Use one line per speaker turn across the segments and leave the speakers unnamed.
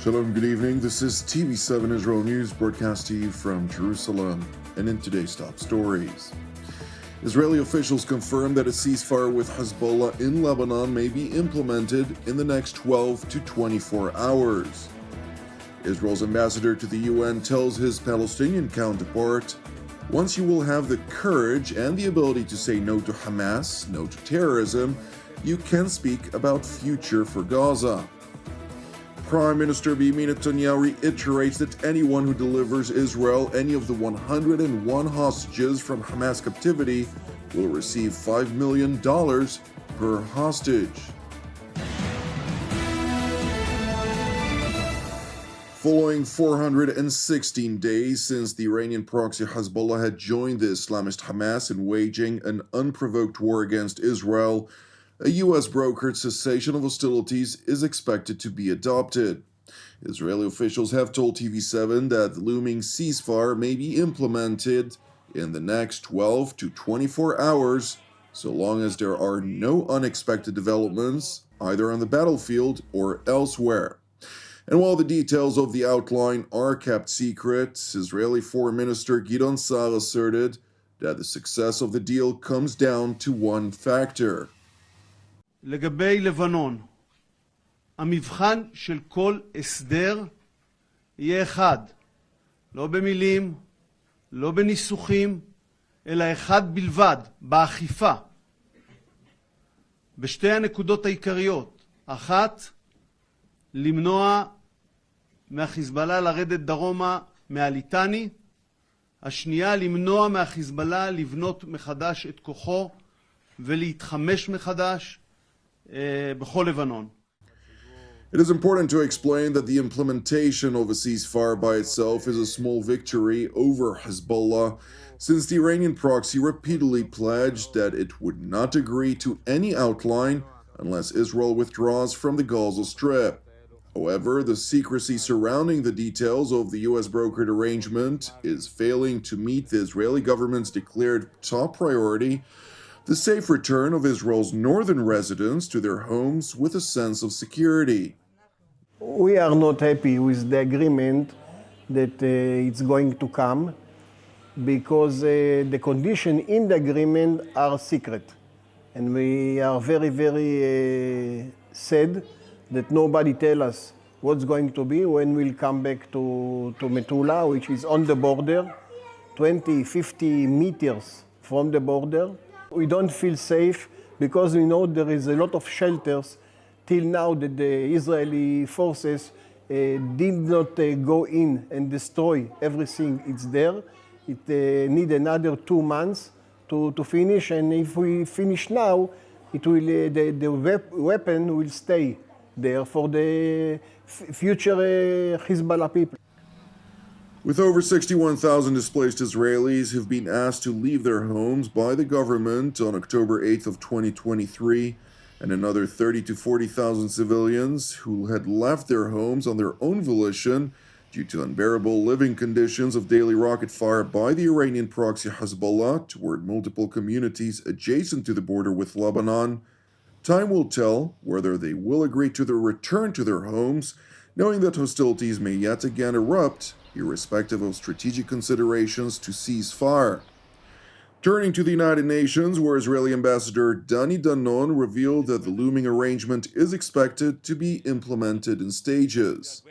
Shalom, good evening. This is TV7 Israel News broadcast to you from Jerusalem. And in today's top stories, Israeli officials confirm that a ceasefire with Hezbollah in Lebanon may be implemented in the next 12 to 24 hours. Israel's ambassador to the UN tells his Palestinian counterpart, once you will have the courage and the ability to say no to Hamas, no to terrorism, you can speak about future for Gaza. Prime Minister Benjamin Netanyahu reiterates that anyone who delivers Israel any of the 101 hostages from Hamas captivity will receive $5 million per hostage. Following 416 days since the Iranian proxy Hezbollah had joined the Islamist Hamas in waging an unprovoked war against Israel, a U.S.-brokered cessation of hostilities is expected to be adopted. Israeli officials have told TV7 that the looming ceasefire may be implemented in the next 12 to 24 hours, so long as there are no unexpected developments, either on the battlefield or elsewhere. And while the details of the outline are kept secret, Israeli Foreign Minister Gideon Sa'ar asserted that the success of the deal comes down to one factor.
לגבי לבנון, המבחן של כל הסדר יהיה אחד, לא במילים, לא בניסוחים, אלא אחד בלבד, באכיפה. בשתי הנקודות העיקריות, אחת, למנוע מהחיזבאללה לרדת דרומה מהליטני, השנייה, למנוע מהחיזבאללה לבנות מחדש את כוחו ולהתחמש מחדש,
It is important to explain that the implementation of a ceasefire by itself is a small victory over Hezbollah, since the Iranian proxy repeatedly pledged that it would not agree to any outline unless Israel withdraws from the Gaza Strip. However, the secrecy surrounding the details of the U.S.-brokered arrangement is failing to meet the Israeli government's declared top priority, the safe return of Israel's northern residents to their homes with a sense of security.
We are not happy with the agreement that it's going to come because the conditions in the agreement are secret. And we are very, very sad that nobody tells us what's going to be when we'll come back to Metula, which is on the border, 20, 50 meters from the border. We don't feel safe because we know there is a lot of shelters till now that the Israeli forces did not go in and destroy everything it's there. It needs another 2 months to finish, and if we finish now, it will the weapon will stay there for the future Hezbollah people.
With over 61,000 displaced Israelis who've been asked to leave their homes by the government on October 8th of 2023, and another 30 to 40,000 civilians who had left their homes on their own volition due to unbearable living conditions of daily rocket fire by the Iranian proxy Hezbollah toward multiple communities adjacent to the border with Lebanon, time will tell whether they will agree to the return to their homes, knowing that hostilities may yet again erupt irrespective of strategic considerations to cease fire. Turning to the United Nations, where Israeli Ambassador Dani Danon revealed that the looming arrangement is expected to be implemented in stages.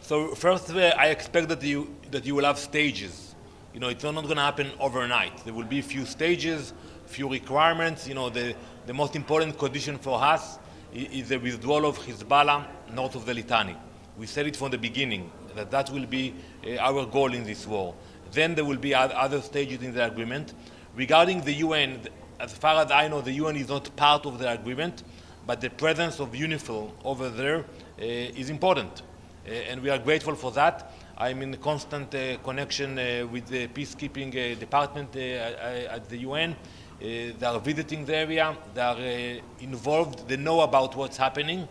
So first, I expect that you will have stages. It's not going to happen overnight. There will be a few stages, few requirements. The most important condition for us is the withdrawal of Hezbollah north of the Litani. We said it from the beginning, that will be our goal in this war. Then there will be other stages in the agreement. Regarding the UN, as far as I know, the UN is not part of the agreement, but the presence of UNIFIL over there is important. And we are grateful for that. I'm in constant connection with the peacekeeping department at the UN. They are visiting the area, they are involved, they know about what's happening.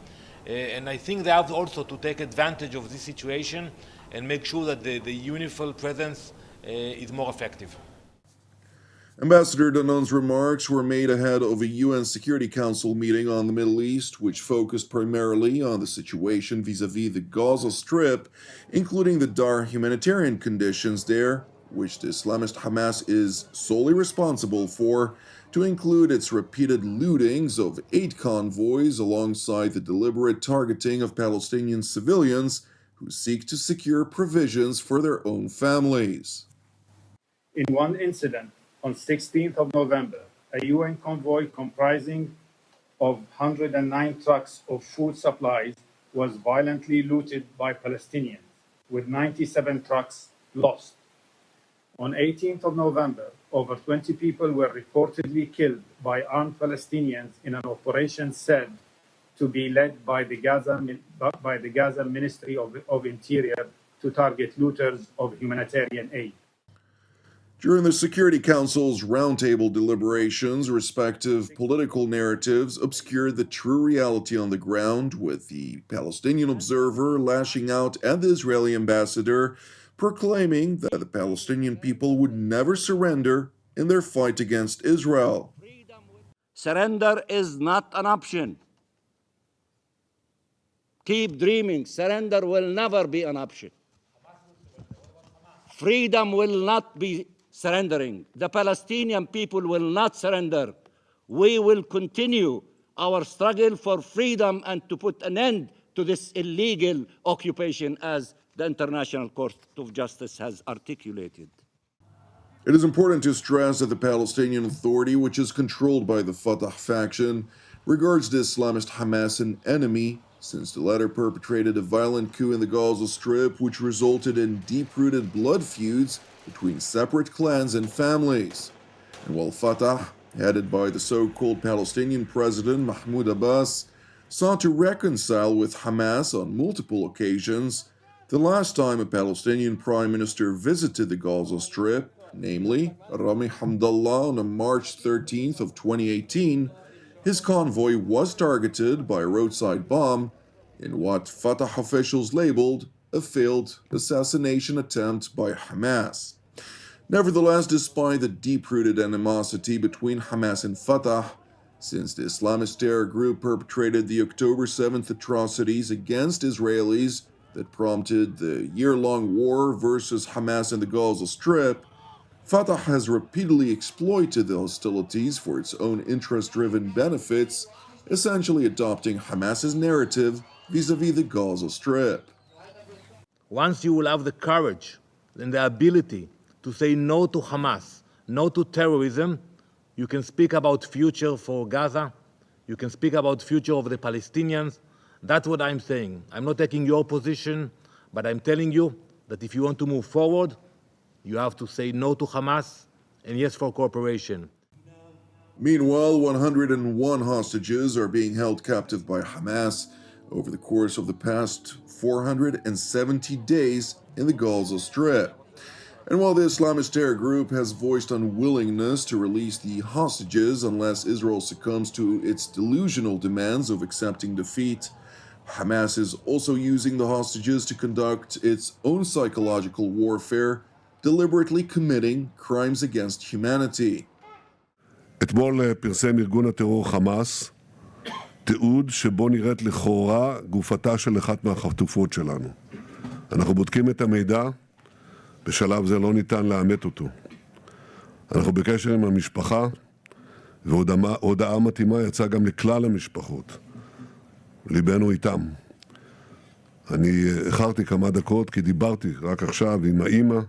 And I think they have also to take advantage of this situation and make sure that the UNIFIL presence is more effective.
Ambassador Dannon's remarks were made ahead of a UN Security Council meeting on the Middle East, which focused primarily on the situation vis-à-vis the Gaza Strip, including the dire humanitarian conditions there, which the Islamist Hamas is solely responsible for, to include its repeated lootings of aid convoys alongside the deliberate targeting of Palestinian civilians who seek to secure provisions for their own families.
In one incident, on 16th of November, a UN convoy comprising of 109 trucks of food supplies was violently looted by Palestinians, with 97 trucks lost. On 18th of November, over 20 people were reportedly killed by armed Palestinians in an operation said to be led by the Gaza Ministry of Interior to target looters of humanitarian aid.
During the Security Council's roundtable deliberations, respective political narratives obscured the true reality on the ground, with the Palestinian observer lashing out at the Israeli ambassador, proclaiming that the Palestinian people would never surrender in their fight against Israel.
Surrender is not an option. Keep dreaming. Surrender will never be an option. Freedom will not be surrendering. The Palestinian people will not surrender. We will continue our struggle for freedom and to put an end to this illegal occupation, as the International Court of Justice has articulated.
It is important to stress that the Palestinian Authority, which is controlled by the Fatah faction, regards the Islamist Hamas an enemy, since the latter perpetrated a violent coup in the Gaza Strip, which resulted in deep-rooted blood feuds between separate clans and families. And while Fatah, headed by the so-called Palestinian president Mahmoud Abbas, sought to reconcile with Hamas on multiple occasions, the last time a Palestinian prime minister visited the Gaza Strip, namely Rami Hamdallah on March 13th of 2018, his convoy was targeted by a roadside bomb in what Fatah officials labeled a failed assassination attempt by Hamas. Nevertheless, despite the deep-rooted animosity between Hamas and Fatah, since the Islamist terror group perpetrated the October 7th atrocities against Israelis that prompted the year-long war versus Hamas in the Gaza Strip, Fatah has repeatedly exploited the hostilities for its own interest-driven benefits, essentially adopting Hamas's narrative vis-à-vis the Gaza Strip.
Once you will have the courage and the ability to say no to Hamas, no to terrorism, you can speak about future for Gaza, you can speak about future of the Palestinians. That's what I'm saying. I'm not taking your position, but I'm telling you that if you want to move forward, you have to say no to Hamas and yes for cooperation.
Meanwhile, 101 hostages are being held captive by Hamas over the course of the past 470 days in the Gaza Strip. And while the Islamist terror group has voiced unwillingness to release the hostages unless Israel succumbs to its delusional demands of accepting defeat, Hamas is also using the hostages to conduct its own psychological warfare, deliberately committing crimes against humanity.
אתמול פרסם ארגון הטרור חמאס תיעוד שבו נראית לכאורה גופתה של אחת מהחטופות שלנו. אנחנו בודקים את המידע, בשלב זה לא ניתן לאמת אותו. אנחנו בקשר עם המשפחה, והודעה מתאימה יצאה גם לכלל המשפחות. ליבנו איתם. אני איחרתי כמה דקות כי דיברתי רק עכשיו עם האמא.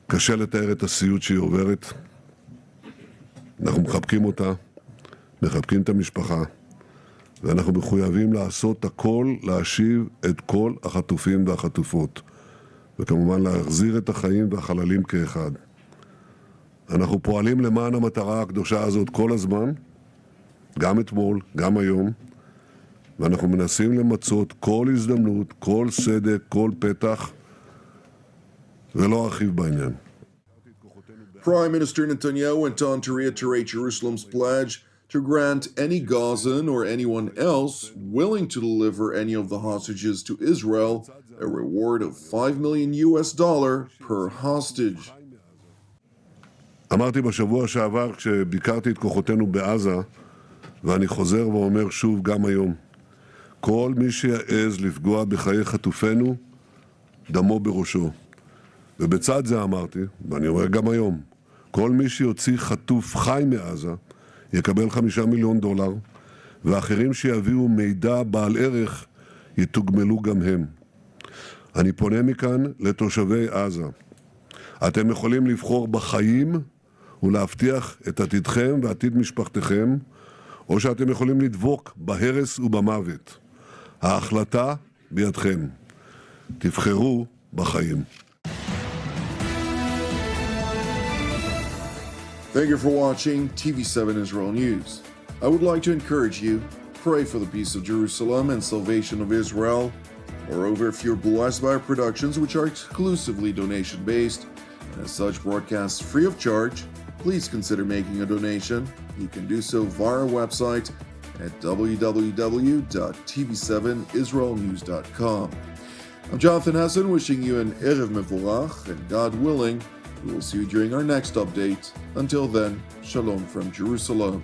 קשה לתאר את הסיוט שהיא עוברת. אנחנו מחבקים אותה, מחבקים את המשפחה, ואנחנו מחויבים לעשות הכל, להשיב את כל החטופים והחטופות, וכמובן להחזיר את החיים והחללים כאחד. אנחנו פועלים למען המטרה הקדושה הזאת כל הזמן, גם אתמול, גם היום, ואנחנו מנסים למצות כל הזדמנות, כל סדק, כל פתח, ולא ארחיב בעניין.
Prime Minister Netanyahu went on to reiterate Jerusalem's pledge to grant any Gazan or anyone else willing to deliver any of the hostages to Israel a reward of $5 million per hostage.
אמרתי בשבוע שעבר כשביקרתי את כוחותינו בעזה, ואני חוזר ואומר שוב גם היום, כל מי שיעז לפגוע בחיי חטופינו, דמו בראשו. ובצד זה אמרתי, ואני אומר גם היום, כל מי שיוציא חטוף חי מעזה, יקבל $5 מיליון, ואחרים שיביאו מידע בעל ערך, יתוגמלו גם הם. אני פונה מכאן לתושבי עזה. אתם יכולים לבחור בחיים ולהבטיח את עתידכם ועתיד משפחתכם, או שאתם יכולים לדבוק בהרס ובמוות. ההחלטה בידכם. תבחרו בחיים.
Thank you for watching TV7 Israel News. I would like to encourage you, pray for the peace of Jerusalem and salvation of Israel. Moreover, if you're blessed by our productions, which are exclusively donation-based, and as such broadcasts free of charge, please consider making a donation. You can do so via our website at www.tv7israelnews.com. I'm Jonathan Hessen, wishing you an Erev Mevorach, and God willing, we will see you during our next update. Until then, Shalom from Jerusalem.